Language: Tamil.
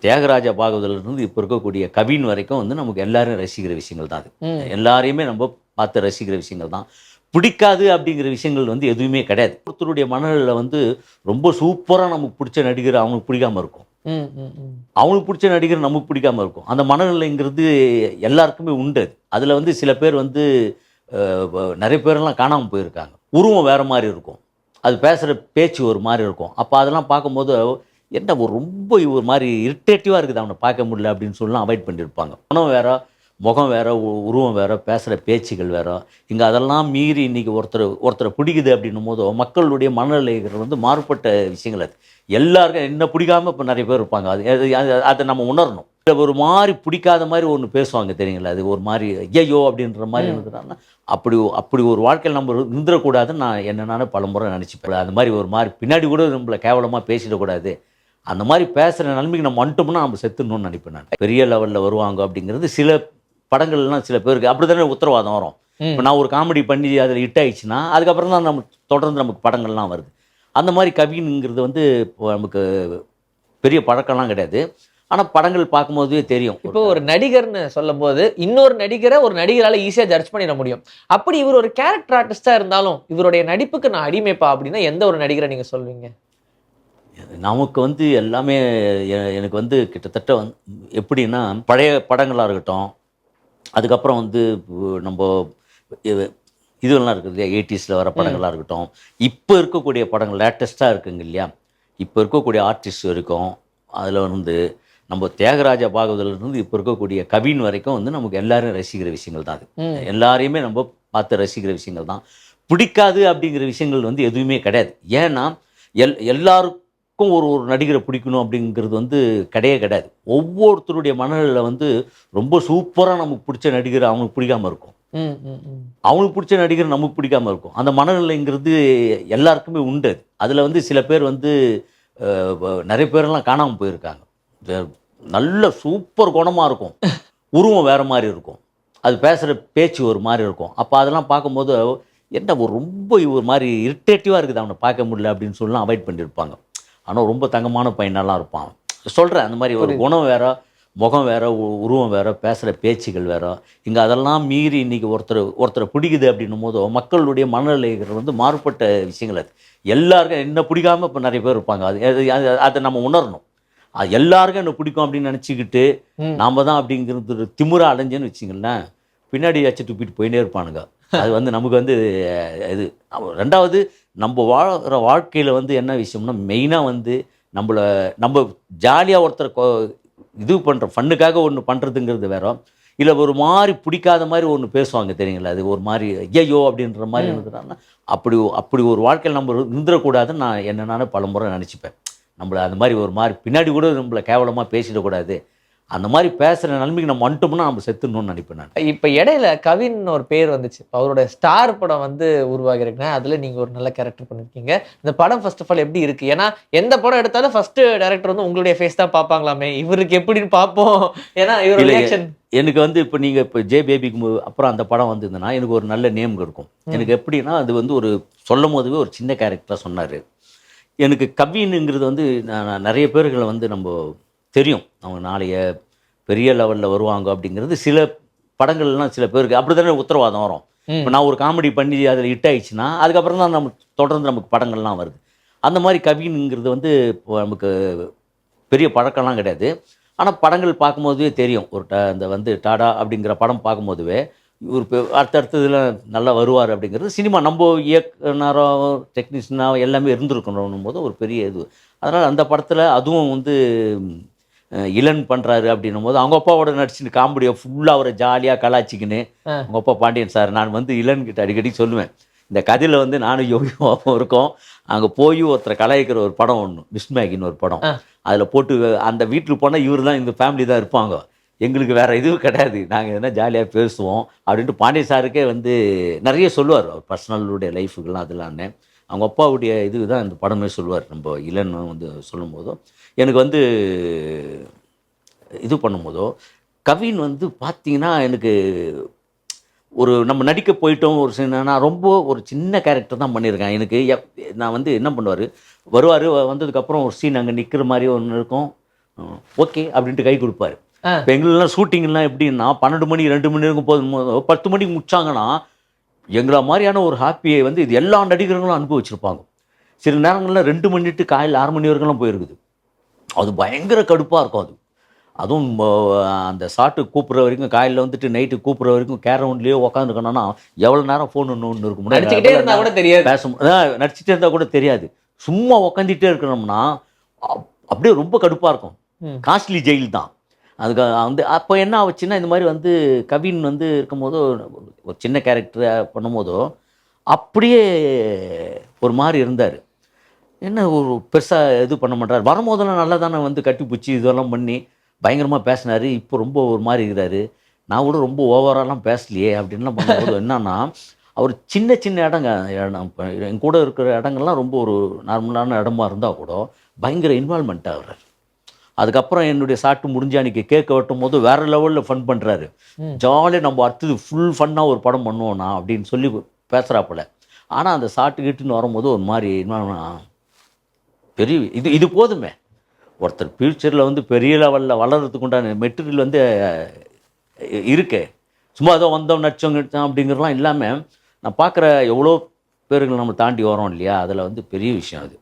தியாகராஜ பாகவதர்லேருந்து இப்போ இருக்கக்கூடிய கவின் வரைக்கும் வந்து நமக்கு எல்லாரும் ரசிக்கிற விஷயங்கள் தான் அது. எல்லாரையுமே நம்ம பார்த்து ரசிக்கிற விஷயங்கள் தான். பிடிக்காது அப்படிங்கிற விஷயங்கள் வந்து எதுவுமே கிடையாது. ஒருத்தருடைய மனநிலையில வந்து ரொம்ப சூப்பரா நமக்கு பிடிச்ச நடிகர் அவங்களுக்கு பிடிக்காம இருக்கும். ம், ம், ம். அவங்களுக்கு பிடிச்ச நடிகர் நமக்கு பிடிக்காம இருக்கும். அந்த மனநிலைங்கிறது எல்லாருக்குமே உண்டு அது. அதில வந்து சில பேர் வந்து நெறைய பேரெல்லாம் காணாம போயிருக்காங்க. உருவம் வேற மாரி இருக்கும். அது பேசுற பேச்சு ஒரு மாரி இருக்கும். அப்ப அதெல்லாம் பார்க்கும்போது, என்ன ஒரு ரொம்ப ஒரு மாரி இரிட்டேட்டிவா இருக்குது அவன பார்க்க முடியல அப்படின்னு சொல்லலாம் அவாய்ட் பண்ணியிருப்பாங்க. பணம் வேற, முகம் வேற, உருவம் வேற, பேசுற பேச்சுகள் வேற. இங்க அதெல்லாம் மீறி இன்னைக்கு ஒருத்தர பிடிக்குது அப்படின்னும்போது, மக்களுடைய மனநிலைகள் வந்து மாறுபட்ட விஷயங்கள் அது. எல்லாருக்கும் என்ன பிடிக்காம இப்ப நெறைய பேர் இருப்பாங்க. அது அது அது அத நம்ம உணரணும். ஒரு மாரி பிடிக்காத மாரி ஒண்ணு பேசுவாங்க தெரியுங்களா? அது ஒரு மாரி ஐய்யய்யோ! அப்படின்ற மாரி ம். இருந்துட்டாங்கன்னா, அப்படி அப்படி ஒரு வாழ்க்கையில நம்ம இருந்துறக்கூடாதுன்னு நான் என்ன நானே பலமுறை நெனச்சுப்பேன். அந்த மாரி ஒரு மாரி பின்னாடி கூட நம்மள கேவலமா பேசிடக்கூடாது. அந்த மாரி பேசுற நிலைமைக்கு நம்ம வந்துட்டோம்னா, நம்ம செத்துடணும்னு நெனைப்பேன் நான். பெரிய லெவல்ல வருவாங்க அப்படிங்கிறது சில படங்கள்லாம் சில பேருக்கு அப்படித்தானே உத்தரவாதம் வரும். இப்ப ம். நான் ஒரு காமெடி பண்ணி அதில ஹிட் ஆயிடுச்சுன்னா, அதுக்கப்புறம் தான் நம்ம தொடர்ந்து நமக்கு படங்கள்லாம் வருது. அந்த மாரி கவின்ங்கிறது வந்து இப்போ நமக்கு பெரிய பழக்கம்லாம் கிடையாது. ஆனா படங்கள் பார்க்கும்போதே தெரியும். இப்போ ஒரு நடிகர்ன்னு சொல்லும்போது, இன்னொரு நடிகர ஒரு நடிகரால ஈஸியா ஜட்ஜ் பண்ணிட முடியும். அப்படி இவர் ஒரு கேரக்டர் ஆர்டிஸ்ட்டா இருந்தாலும், இவருடைய நடிப்புக்கு நான் அடிமைப்பா அப்படின்னா, எந்த ஒரு நடிகர நீங்க சொல்வீங்க? நமக்கு வந்து எல்லாமே எனக்கு வந்து கிட்டத்தட்ட எப்படின்னா, பழைய படங்களா இருக்கட்டும், அதுக்கப்புறம் வந்து நம்ப இது இதுவெல்லாம் இருக்குது இல்லையா? 80ஸ்ல வர ம். படங்களா இருக்கட்டும், இப்ப இருக்கக்கூடிய படங்கள் லேட்டஸ்ட்டா இருக்குங்க இல்லையா? இப்ப இருக்கக்கூடிய ஆர்டிஸ்ட் வரைக்கும், அதில வந்து நம்ம தியாகராஜ பாகவதர்லேருந்து இப்ப இருக்கக்கூடிய கவின் வரைக்கும் வந்து நமக்கு எல்லாரும் ரசிக்கிற விஷயங்கள் தான் அது. ம். எல்லாரையுமே நம்ம பார்த்து ரசிக்கிற விஷயங்கள் தான். பிடிக்காது அப்படிங்கிற விஷயங்கள் வந்து எதுவுமே கிடையாது. ஏன்னா, எல்லாருக்கும் ஒரு ஒரு நடிகர பிடிக்கணும் அப்படிங்கிறது வந்து கிடையவே கிடையாது. ஒவ்வொருத்தருடைய மனநிலையில வந்து ரொம்ப சூப்பரா நமக்கு பிடிச்ச நடிகர் அவங்களுக்கு பிடிக்காம இருக்கும். ம். ம். ம். அவங்களுக்கு பிடிச்ச நடிகர் நமக்கு பிடிக்காம இருக்கும். அந்த மனநிலைங்கிறது எல்லாருக்குமே உண்டு அது. அதில வந்து சில பேர் வந்து அ நெறைய பேரெல்லாம் காணாம போயிருக்காங்க. அ நல்ல சூப்பர் குணமா இருக்கும். உருவம் வேற மாரி இருக்கும். அது பேசுற பேச்சு ஒரு மாரி இருக்கும். அப்ப அதெல்லாம் பார்க்கும்போது, என்ன ஒரு ரொம்ப ஒரு மாரி இரிட்டேட்டிவா இருக்குது அவன பார்க்க முடியல அப்படின்னு சொல்லலாம் அவாய்ட் பண்ணியிருப்பாங்க. ஆனா ரொம்ப தங்கமான பையனாலாம் இருப்பான். சொல்றேன் அந்த மாரி ஒரு புரியுது. குணம் வேற, முகம் வேற, உருவம் வேற, பேசுற பேச்சுகள் வேற. இங்க அதெல்லாம் மீறி இன்னைக்கு ஒருத்தர பிடிக்குது அப்படின்னும்போது, மக்களுடைய மனநிலைகள் வந்து மாறுபட்ட விஷயங்கள் அது. எல்லாருக்கும் என்ன பிடிக்காம இப்ப நெறைய பேர் இருப்பாங்க. அது அது அது அத நம்ம உணரணும். எல்லாருக்கும் என்ன பிடிக்கும் அப்படின்னு நெனச்சுக்கிட்டு, ம். நாம தான் அப்படிங்கிறது ஒரு திமிரா அலைஞ்சேன்னு வச்சுக்கங்களேன், பின்னாடி எதாச்சும் துப்பிட்டு போயின்னே இருப்பானுங்க. அது வந்து நமக்கு வந்து இது 2வது நம்ப வாழுற வாழ்க்கையில வந்து என்ன விஷயம்னா, மெயினா வந்து நம்பள நம்ப ஜாலியா ஒருத்தர இது பண்றோம். ஃபன்னுக்காக ஒண்ணு பண்றதுங்கிறது வேற. இல்ல ஒரு மாரி பிடிக்காத மாரி ஒண்ணு பேசுவாங்க தெரியுங்களா? அது ஒரு மாரி ஐய்யய்யோ! அப்படின்ற மாரி ம். இருந்துட்டாங்கன்னா, அப்படி அப்படி ஒரு வாழ்க்கையில நம்ம இருந்துறக்கூடாதுன்னு நான் என்ன நானே பலமுறை நெனச்சுப்பேன். நம்மள அந்த மாரி ஒரு மாரி பின்னாடி கூட நம்மள கேவலமா பேசிடக்கூடாது. அந்த மாரி பேசுற நிலைமைக்கு நம்ம வந்துட்டோம்னா, நம்ம செத்துடணும்னு நெனைப்பேன் நானு. இப்ப இடையில கவின்னு ஒரு பேர் வந்துச்சு. அவரோட ஸ்டார் படம் வந்து உருவாகியிருக்குங்க. அதுல நீங்க ஒரு நல்ல கேரக்டர் பண்ணியிருக்கீங்க. இந்த படம் ஃபர்ஸ்ட் ஆஃப் ஆல் எப்படி இருக்கு? ஏன்னா, எந்த படம் எடுத்தாலும் ஃபர்ஸ்ட் டைரக்டர் வந்து உங்களுடைய ஃபேஸ் தான் பார்ப்பாங்களாமே! இவருக்கு எப்படின்னு பார்ப்போம். ஏன்னா, இவரோட இல்ல ரியாக்ஷன் எனக்கு வந்து இப்ப நீங்க இப்ப ஜே பேபிக்கு அப்புறம் அந்த படம் வந்ததுன்னா, எனக்கு ஒரு நல்ல நேம் இருக்கும். ம். எனக்கு எப்படின்னா, அது வந்து ஒரு சொல்லும்போதுவே ஒரு சின்ன கேரக்டரா சொன்னாரு. எனக்கு கவின்ங்கிறது வந்து நான் நெறைய பேர்கள வந்து நம்ப தெரியும். அவங்க நாளைய பெரிய லெவல்ல வருவாங்க அப்படிங்கிறது சில படங்கள்லாம் சில பேருக்கு அப்படித்தானே உத்தரவாதம் வரும். இப்ப ம். நான் ஒரு காமெடி பண்ணி அதில ஹிட் ஆயிடுச்சுன்னா, அதுக்கப்புறம் தான் நம்ம தொடர்ந்து நமக்கு படங்கள்லாம் வருது. அந்த மாரி கவின்ங்கிறது வந்து இப்போ நமக்கு பெரிய பழக்கம்லாம் கிடையாது. ஆனா படங்கள் பார்க்கும்போதே தெரியும். ஒரு இந்த வந்து டாடா அப்படிங்கிற படம் பார்க்கும்போதுவே, இவரு அடுத்தடுத்ததுல நல்லா வருவாரு அப்படிங்கிறது சினிமா நம்ப இயக்குனரோ, டெக்னீஷியனா எல்லாமே இருந்திருக்கணும்னும்போது ஒரு பெரிய இது. அதனால அந்த படத்துல அதுவும் வந்து இளன் பண்றாரு அப்படின்னும்போது, அவங்க அப்பாவோட நடிச்சுன்னு காமெடியா ஃபுல்லா அவர ஜாலியா கலாய்ச்சிக்கின்னு, அ. அவங்க அப்பா பாண்டியன் சார் நான் வந்து இளன்கிட்ட அடிக்கடி சொல்லுவேன். இந்த கதையில வந்து நானும் யோகி பாபுவும் இருக்கோம். அங்க போய் ஒருத்தர கலாய்க்கிற ஒரு படம் ஒண்ணு. மிஸ் மேகின்னு ஒரு படம். அ. அதில போட்டு அந்த வீட்டுக்கு போனா இவரு தான் இந்த ஃபேமிலி தான் இருப்பாங்க. எங்களுக்கு வேற எதுவும் கிடையாது. நாங்க எதனா ஜாலியா பேசுவோம். அப்படின்ட்டு பாண்டியன் சாருக்கே வந்து நெறைய சொல்லுவாரு. அவர் பர்சனலுடைய லைஃப்க்குலாம் அதெல்லான்னு. அவங்க அப்பாவுடைய இதுதான் இந்த படமே சொல்லுவாரு. நம்ப இளன் வந்து சொல்லும்போதும். எனக்கு வந்து இது பண்ணும்போதோ, கவின் வந்து பார்த்தீங்கன்னா, எனக்கு ஒரு நம்ம நடிக்க போயிட்டோம் ஒரு நான் ரொம்ப ஒரு சின்ன கேரக்டர் தான் பண்ணியிருக்கேன். எனக்கு நான் வந்து என்ன பண்ணுவாரு, வருவாரு வந்ததுக்கப்புறம் ஒரு சீன் அங்க நிக்கிற மாரி ஒண்ணு இருக்கும். ஓகே அப்படின்ட்டு கை கொடுப்பாரு. ஆ. இப்போ எங்களெல்லாம் ஷூட்டிங்லாம் எப்படின்னா 12 மணி 2 மணி இருக்கும் போது 10 மணிக்கு முடிச்சாங்கன்னா எங்களை மாதிரியான ஒரு ஹாப்பியை வந்து இது எல்லா நடிகர்களும் அனுபவிச்சிருப்பாங்க. சில நேரங்களில் 2 மணி to காலையில் 6 மணி வரைக்கும்லாம் போயிருக்குது. அது பயங்கர கடுப்பாக இருக்கும் அது. அதுவும் அந்த ஷாட்டுக்கு கூப்பிட்ற வரைக்கும் காலையில் வந்துட்டு நைட்டு கூப்பிட்ற வரைக்கும் கேரவுண்ட்லேயே உட்காந்துருக்கணும்னா எவ்வளோ நேரம் ஃபோன் ஒன்று இருக்கும் நடிச்சுக்கிட்டே இருந்தா கூட தெரியாது. நடிச்சுட்டே இருந்தால் கூட தெரியாது. சும்மா உக்காந்துட்டே இருக்கணும்னா அப்படியே ரொம்ப கடுப்பாக இருக்கும். காஸ்ட்லி ஜெயில் தான். அதுக்கு வந்து அப்போ என்ன ஆச்சுன்னா இந்த மாதிரி வந்து கவின் வந்து இருக்கும்போதோ ஒரு சின்ன கேரக்டரை பண்ணும்போதோ அப்படியே ஒரு மாதிரி இருந்தார். என்ன ஒரு பெருசாக இது பண்ண மாட்டார். வரும்போதெல்லாம் நல்லா தானே வந்து கட்டிப்பிடிச்சி இதெல்லாம் பண்ணி பயங்கரமாக பேசினார். இப்போ ரொம்ப ஒரு மாதிரி இருக்கிறாரு. நான் கூட ரொம்ப ஓவராலாம் பேசலையே அப்படின்லாம் பண்ணும்போது என்னன்னா அவர் சின்ன சின்ன இடம் இப்போ என் கூட இருக்கிற இடங்கள்லாம் ரொம்ப ஒரு நார்மலான இடமா இருந்தால் கூட பயங்கர இன்வால்மெண்ட் ஆகுறாரு. அதுக்கப்புறம் என்னுடைய சாட்டு முடிஞ்சு அன்றைக்கி கேட்க வெட்டும் போது வேறு லெவலில் ஃபன் பண்ணுறாரு. ஜாலியாக நம்ம அடுத்தது ஃபுல் ஃபன்னாக ஒரு படம் பண்ணுவோண்ணா அப்படின்னு சொல்லி பேசுகிறாப்புல. ஆனால் அந்த சாட்டு கிட்டுன்னு வரும்போது ஒரு மாதிரி பெரிய இது போதுமே. ஒருத்தர் ஃப்யூச்சரில் வந்து பெரிய லெவலில் வளர்கிறதுக்கு உண்டான மெட்டீரியல் வந்து இருக்கு. சும்மா ஏதோ வந்தோம் நடிச்சோம் கிடிச்சோம் அப்படிங்கிறலாம் இல்லாமல் நான் பார்க்குற எவ்வளோ பேருங்களை நம்ம தாண்டி வரோம் இல்லையா, அதில் வந்து பெரிய விஷயம் அது.